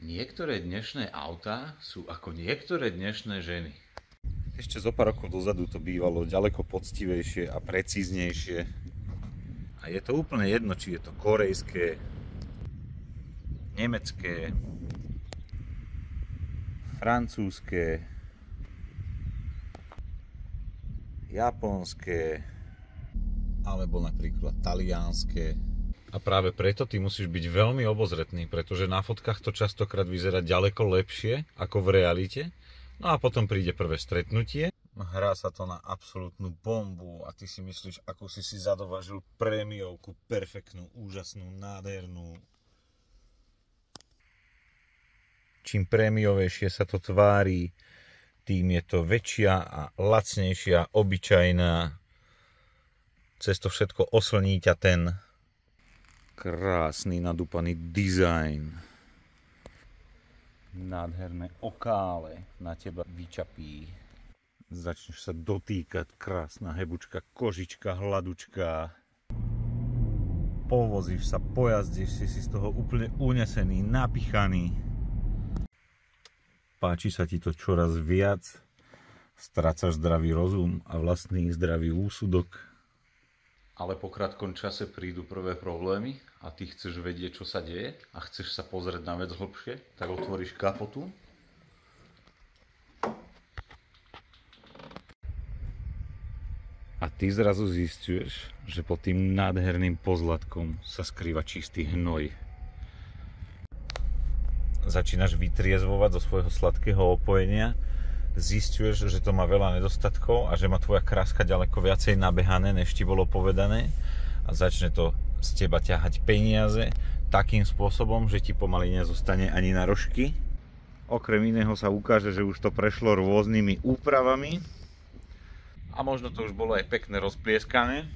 Niektoré dnešné autá sú ako niektoré dnešné ženy. Ešte zo pár rokov dozadu to bývalo ďaleko poctivejšie a precíznejšie. A je to úplne jedno, či je to korejské, nemecké, francúzske, japonské, alebo napríklad talianske. A práve preto ty musíš byť veľmi obozretný, pretože na fotkách to častokrát vyzerá ďaleko lepšie ako v realite. No a potom príde prvé stretnutie. Hrá sa to na absolútnu bombu a ty si myslíš, ako si zadovážil prémiovku, perfektnú, úžasnú, nádhernú. Čím prémiovejšie sa to tvári, tým je to väčšia a lacnejšia, obyčajná. Cez to všetko oslní ťa ten krásny, nadúpaný dizajn. Nádherné okále na teba vyčapí. Začneš sa dotýkať, krásna hebučka, kožička, hladučka. Povozíš sa, pojazdíš si z toho úplne unesený, napichaný. Páči sa ti to čoraz viac. Strácaš zdravý rozum a vlastný zdravý úsudok. Ale po krátkom čase prídu prvé problémy a ty chceš vedieť, čo sa deje a chceš sa pozrieť na vec hlbšie, tak otvoríš kapotu. A ty zrazu zisťuješ, že pod tým nádherným pozlatkom sa skrýva čistý hnoj. Začínaš vytriezvovať zo svojho sladkého opojenia, zisťuješ, že to má veľa nedostatkov a že má tvoja kráska ďaleko viacej nabehané, než ti bolo povedané, a začne to z teba ťahať peniaze takým spôsobom, že ti pomaly nezostane ani na rožky. Okrem iného sa ukáže, že už to prešlo rôznymi úpravami a možno to už bolo aj pekne rozplieskané.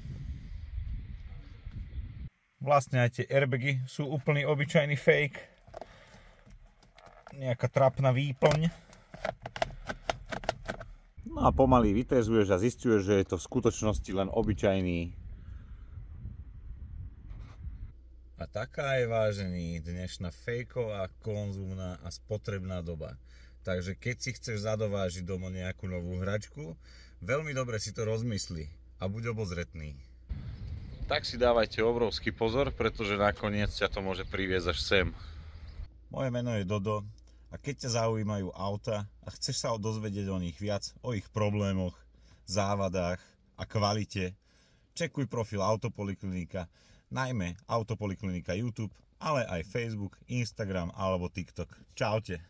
Vlastne aj tie airbagy sú úplný obyčajný fake. Nejaká trápna výplň. No a pomaly vytezuješ a zisťuješ, že je to v skutočnosti len obyčajný. A taká je, vážený, dnešná fejková, konzumná a spotrebná doba. Takže keď si chceš zadovážiť doma nejakú novú hračku, veľmi dobre si to rozmysli a buď obozretný. Tak si dávajte obrovský pozor, pretože nakoniec ťa to môže priviesť až sem. Moje meno je Dodo. A keď ťa zaujímajú auta a chceš sa dozvedieť o nich viac, o ich problémoch, závadách a kvalite, čekuj profil Autopoliklinika, najmä Autopoliklinika YouTube, ale aj Facebook, Instagram alebo TikTok. Čaute.